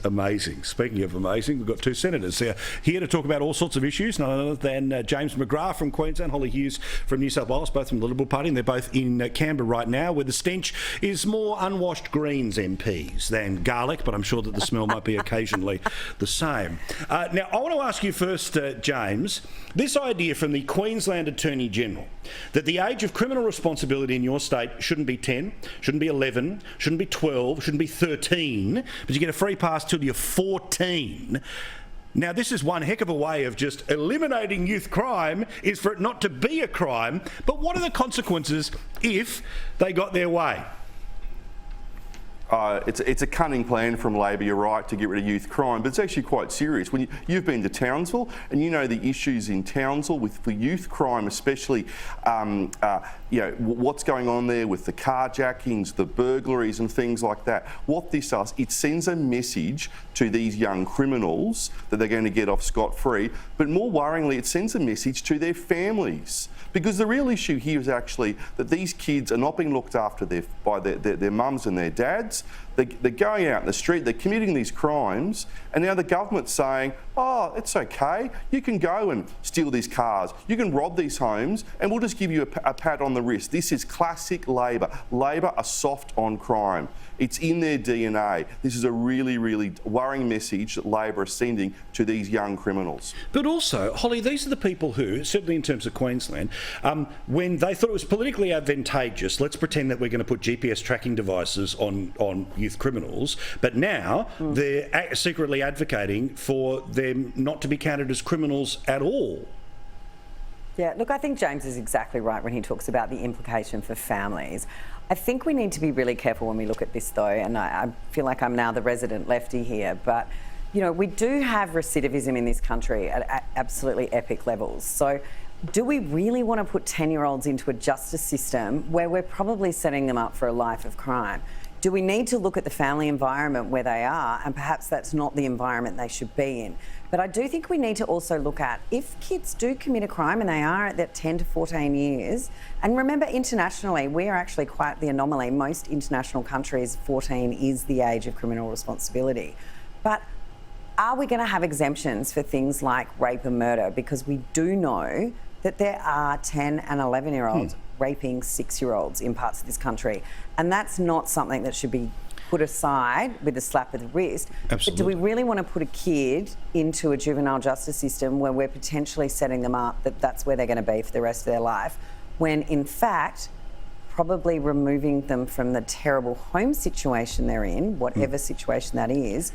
amazing. Speaking of amazing, we've got two senators here to talk about all sorts of issues, none other than James McGrath from Queensland, Holly Hughes from New South Wales, both from the Liberal Party, and they're both in Canberra right now, where the stench is more unwashed Greens MPs than garlic, but I'm sure that the smell might be occasionally the same. Now, I want to ask you first, James, this idea from the Queensland Attorney-General that the age of criminal responsibility in your state shouldn't be 10, shouldn't be 11, shouldn't be 12, shouldn't be 13, but you get a free pass till you're 14. Now, this is one heck of a way of just eliminating youth crime, is for it not to be a crime. But what are the consequences if they got their way? It's a cunning plan from Labor, you're right, to get rid of youth crime, but it's actually quite serious. When you've been to Townsville and you know the issues in Townsville with the youth crime, especially, what's going on there with the carjackings, the burglaries and things like that. What this does, it sends a message to these young criminals that they're going to get off scot-free, but more worryingly, it sends a message to their families. Because the real issue here is actually that these kids are not being looked after by their mums and their dads. They're going out in the street, they're committing these crimes, and now the government's saying, oh, it's okay, you can go and steal these cars, you can rob these homes, and we'll just give you a pat on the wrist. This is classic Labor. Labor are soft on crime. It's in their DNA. This is a really, really worrying message that Labor are sending to these young criminals. But also, Holly, these are the people who, certainly in terms of Queensland, when they thought it was politically advantageous, let's pretend that we're going to put GPS tracking devices on youth criminals, but now they're secretly advocating for them not to be counted as criminals at all. Yeah, look, I think James is exactly right when he talks about the implication for families. I think we need to be really careful when we look at this, though, and I feel like I'm now the resident lefty here, but, you know, we do have recidivism in this country at absolutely epic levels. So do we really want to put 10-year-olds into a justice system where we're probably setting them up for a life of crime? Do we need to look at the family environment where they are, and perhaps that's not the environment they should be in? But I do think we need to also look at, if kids do commit a crime and they are at that 10 to 14 years, and remember internationally, we are actually quite the anomaly. Most international countries, 14 is the age of criminal responsibility. But are we going to have exemptions for things like rape and murder? Because we do know that there are 10 and 11-year-olds raping 6-year-olds in parts of this country. And that's not something that should be put aside with a slap of the wrist. Absolutely. But do we really want to put a kid into a juvenile justice system where we're potentially setting them up that that's where they're going to be for the rest of their life, when in fact probably removing them from the terrible home situation they're in, whatever situation that is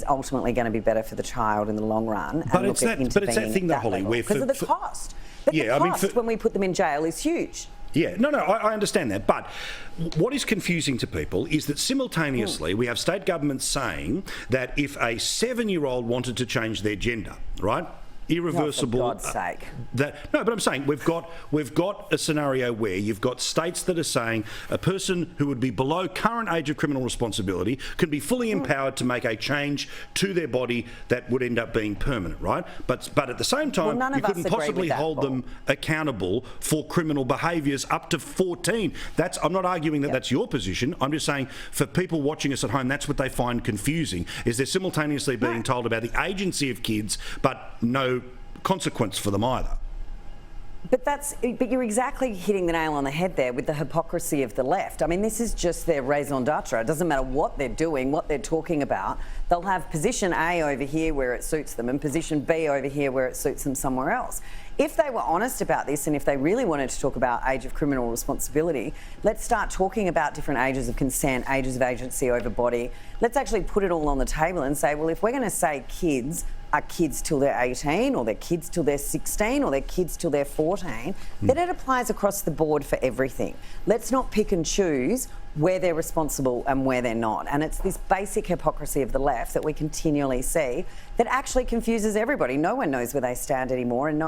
ultimately going to be better for the child in the long run. But it's that thing that, Holly, where because of the cost. But the cost when we put them in jail is huge. Yeah, no, I understand that. But what is confusing to people is that simultaneously we have state governments saying that if a 7-year-old wanted to change their gender, right? Irreversible. Oh, for God's sake. But I'm saying we've got a scenario where you've got states that are saying a person who would be below current age of criminal responsibility can be fully empowered to make a change to their body that would end up being permanent, right? But at the same time, you couldn't possibly hold them accountable for criminal behaviours up to 14. I'm not arguing that that's your position. I'm just saying for people watching us at home, that's what they find confusing, is they're simultaneously being told about the agency of kids, but no consequence for them either. But you're exactly hitting the nail on the head there with the hypocrisy of the left. I mean, this is just their raison d'etre. It doesn't matter what they're doing, what they're talking about. They'll have position A over here where it suits them and position B over here where it suits them somewhere else. If they were honest about this and if they really wanted to talk about age of criminal responsibility, let's start talking about different ages of consent, ages of agency over body. Let's actually put it all on the table and say, well, if we're going to say kids are kids till they're 18, or they're kids till they're 16, or they're kids till they're 14, then it applies across the board for everything. Let's not pick and choose where they're responsible and where they're not. And it's this basic hypocrisy of the left that we continually see that actually confuses everybody. No one knows where they stand anymore, and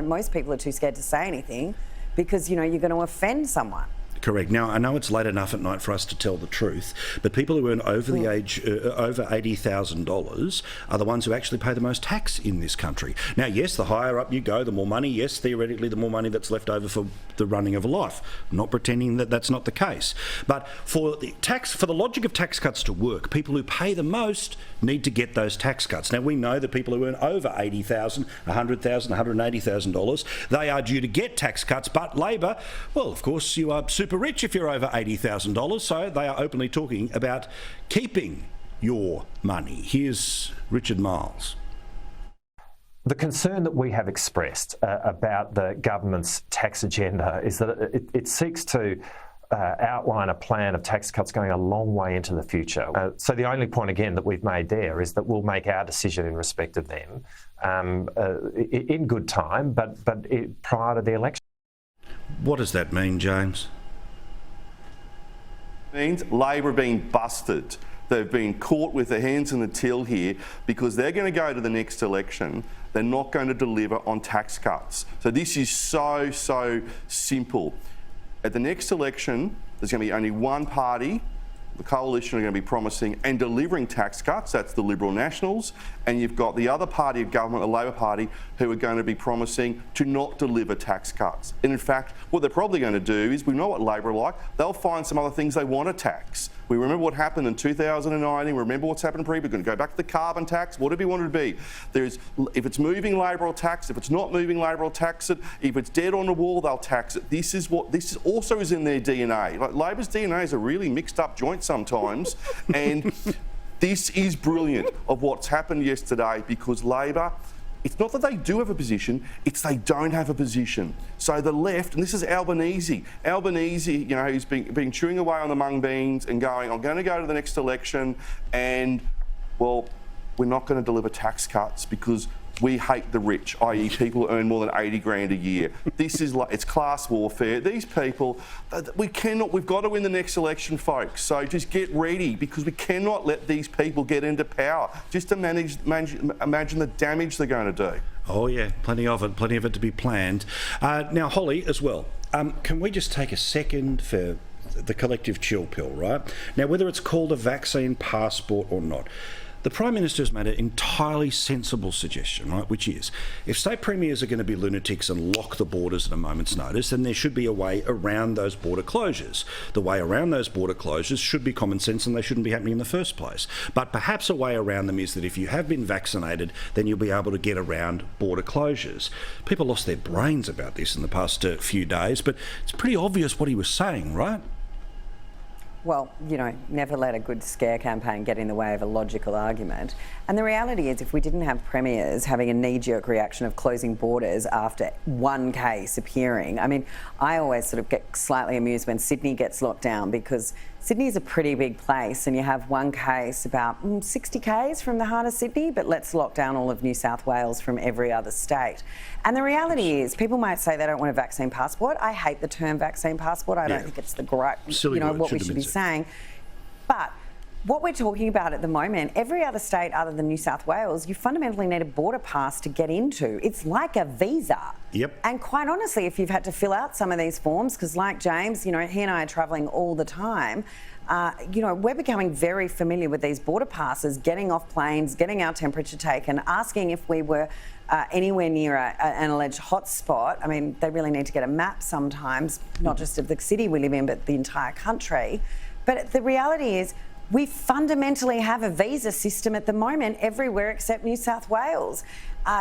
most people are too scared to say anything because, you're going to offend someone. Correct. Now, I know it's late enough at night for us to tell the truth, but people who earn over the age, over $80,000 are the ones who actually pay the most tax in this country. Now, yes, the higher up you go, the more money. Yes, theoretically, the more money that's left over for the running of a life. I'm not pretending that that's not the case. But for the logic of tax cuts to work, people who pay the most need to get those tax cuts. Now, we know that people who earn over $80,000, $100,000, $180,000, they are due to get tax cuts, but Labor, well, of course, you are super rich if you're over $80,000, so they are openly talking about keeping your money. Here's Richard Miles. The concern that we have expressed about the government's tax agenda is that it seeks to outline a plan of tax cuts going a long way into the future. So the only point, again, that we've made there is that we'll make our decision in respect of them in good time, but prior to the election. What does that mean, James? It means Labor are being busted. They've been caught with their hands in the till here because they're going to go to the next election. They're not going to deliver on tax cuts. So this is so simple. At the next election, there's going to be only one party. The coalition are going to be promising and delivering tax cuts. That's the Liberal Nationals. And you've got the other party of government, the Labor Party, who are going to be promising to not deliver tax cuts. And in fact, what they're probably going to do is, we know what Labor are like, they'll find some other things they want to tax. We remember what happened in 2019. We remember what's happened pre. We're going to go back to the carbon tax. What do we want it to be? If it's moving Labor, will tax. If it's not moving Labor, will tax it. If it's dead on the wall, they'll tax it. This also is in their DNA. Like, Labor's DNA is a really mixed up joint sometimes, and this is brilliant of what's happened yesterday, because Labor, it's not that they do have a position, it's they don't have a position. So the left, and this is Albanese, who's been chewing away on the mung beans and going, I'm going to go to the next election and, well, we're not going to deliver tax cuts because we hate the rich, i.e. people who earn more than 80 grand a year. This is it's class warfare. These people, we've got to win the next election, folks. So just get ready, because we cannot let these people get into power. Just imagine the damage they're going to do. Oh yeah, plenty of it to be planned. Now, Holly, as well, can we just take a second for the collective chill pill, right? Now, whether it's called a vaccine passport or not, the Prime Minister has made an entirely sensible suggestion, right, which is, if state premiers are going to be lunatics and lock the borders at a moment's notice, then there should be a way around those border closures. The way around those border closures should be common sense, and they shouldn't be happening in the first place. But perhaps a way around them is that if you have been vaccinated, then you'll be able to get around border closures. People lost their brains about this in the past few days, but it's pretty obvious what he was saying, right? Well, never let a good scare campaign get in the way of a logical argument. And the reality is, if we didn't have premiers having a knee-jerk reaction of closing borders after one case appearing, I mean, I always sort of get slightly amused when Sydney gets locked down, because Sydney is a pretty big place and you have one case about 60 k's from the heart of Sydney, but let's lock down all of New South Wales from every other state. And the reality is, people might say they don't want a vaccine passport. I hate the term vaccine passport. I don't think it's the right, what we should be saying. But what we're talking about at the moment, every other state other than New South Wales, you fundamentally need a border pass to get into. It's like a visa. Yep. And quite honestly, if you've had to fill out some of these forms, because like James, he and I are travelling all the time, we're becoming very familiar with these border passes, getting off planes, getting our temperature taken, asking if we were anywhere near an alleged hotspot. I mean, they really need to get a map sometimes, not just of the city we live in, but the entire country. But the reality is, we fundamentally have a visa system at the moment everywhere except New South Wales.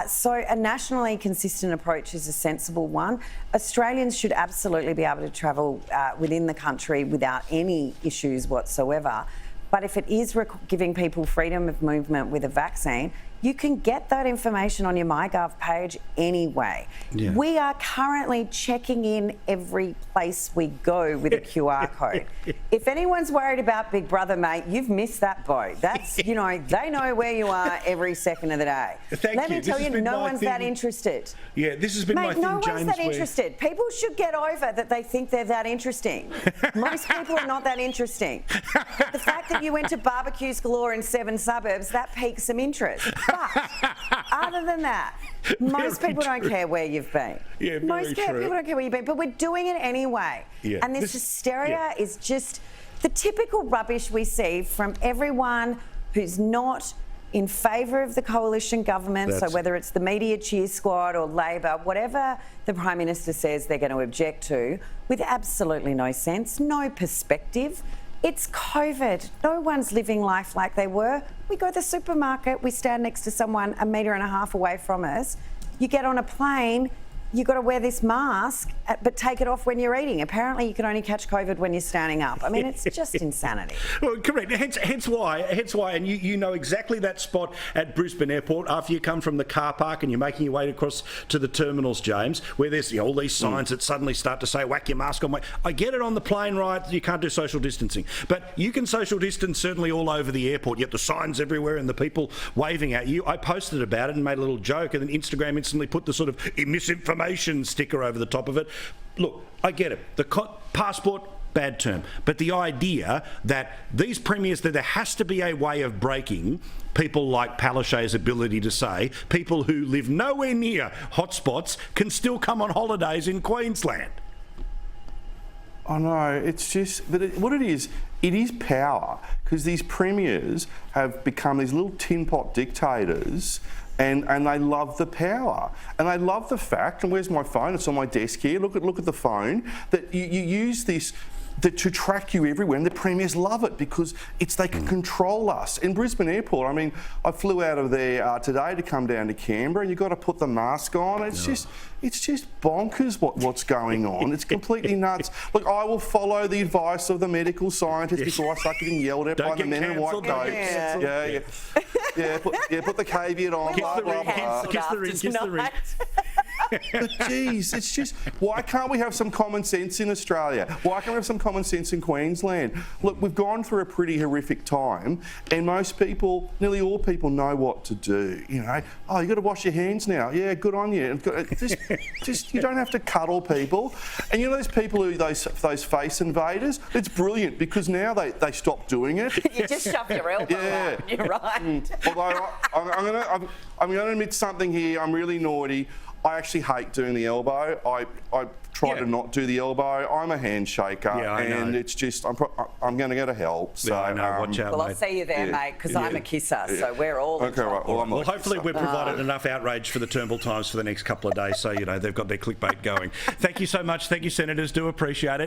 So a nationally consistent approach is a sensible one. Australians should absolutely be able to travel within the country without any issues whatsoever. But if it is giving people freedom of movement with a vaccine, you can get that information on your MyGov page anyway. Yeah. We are currently checking in every place we go with a QR code. If anyone's worried about Big Brother, mate, you've missed that boat. That's, they know where you are every second of the day. Let me tell you, no one's that interested. Yeah, this has been my thing, James. No one's that interested. People should get over that they think they're that interesting. Most people are not that interesting. The fact that when you went to barbecues galore in 7 suburbs, that piqued some interest. But other than that, most people don't care where you've been. Yeah, very most true. people don't care where you've been, but we're doing it anyway. Yeah. And this hysteria is just the typical rubbish we see from everyone who's not in favour of the coalition government. So whether it's the media cheer squad or Labor, whatever the Prime Minister says they're going to object to, with absolutely no sense, no perspective. It's COVID. No one's living life like they were. We go to the supermarket, we stand next to someone 1.5 metres away from us. You get on a plane, you've got to wear this mask, but take it off when you're eating. Apparently, you can only catch COVID when you're standing up. I mean, it's just insanity. Well, correct. Hence why, and you know exactly that spot at Brisbane Airport after you come from the car park and you're making your way across to the terminals, James, where there's all these signs that suddenly start to say, whack your mask on. I get it on the plane, right? You can't do social distancing. But you can social distance certainly all over the airport. You have the signs everywhere and the people waving at you. I posted about it and made a little joke, and then Instagram instantly put the sort of misinformation sticker over the top of it. Look, I get it. The passport, bad term. But the idea that these premiers, that there has to be a way of breaking people like Palaszczuk's ability to say people who live nowhere near hotspots can still come on holidays in Queensland. I know, it's just, but what it is power, because these premiers have become these little tin pot dictators. And they love the power. And they love the fact, and where's my phone? It's on my desk here. Look at the phone. That you use this to track you everywhere, and the premiers love it because they can control us. In Brisbane Airport, I mean, I flew out of there today to come down to Canberra, and you've got to put the mask on. It's just bonkers what's going on. It's completely nuts. Look, I will follow the advice of the medical scientists before I start getting yelled at by the men in white coats. Put the caveat on. Blah, blah, blah. Kiss the ring. But geez, it's just, why can't we have some common sense in Australia? Why can't we have some common sense in Queensland? Look, we've gone through a pretty horrific time, and most people, nearly all people, know what to do. You know, you've got to wash your hands now. Yeah, good on you. Just you don't have to cuddle people. And you know those people who those face invaders? It's brilliant because now they stop doing it. You just shove your elbow out. You're right. Although I'm going to admit something here. I'm really naughty. I actually hate doing the elbow. I try to not do the elbow. I'm a handshaker, and it's just I'm going to go to help. So I know. Watch out, well, mate. I'll see you there, mate, because I'm a kisser, so we're all okay. Right. Well, hopefully we've provided enough outrage for the Turnbull Times for the next couple of days, so they've got their clickbait going. Thank you so much. Thank you, Senators. Do appreciate it.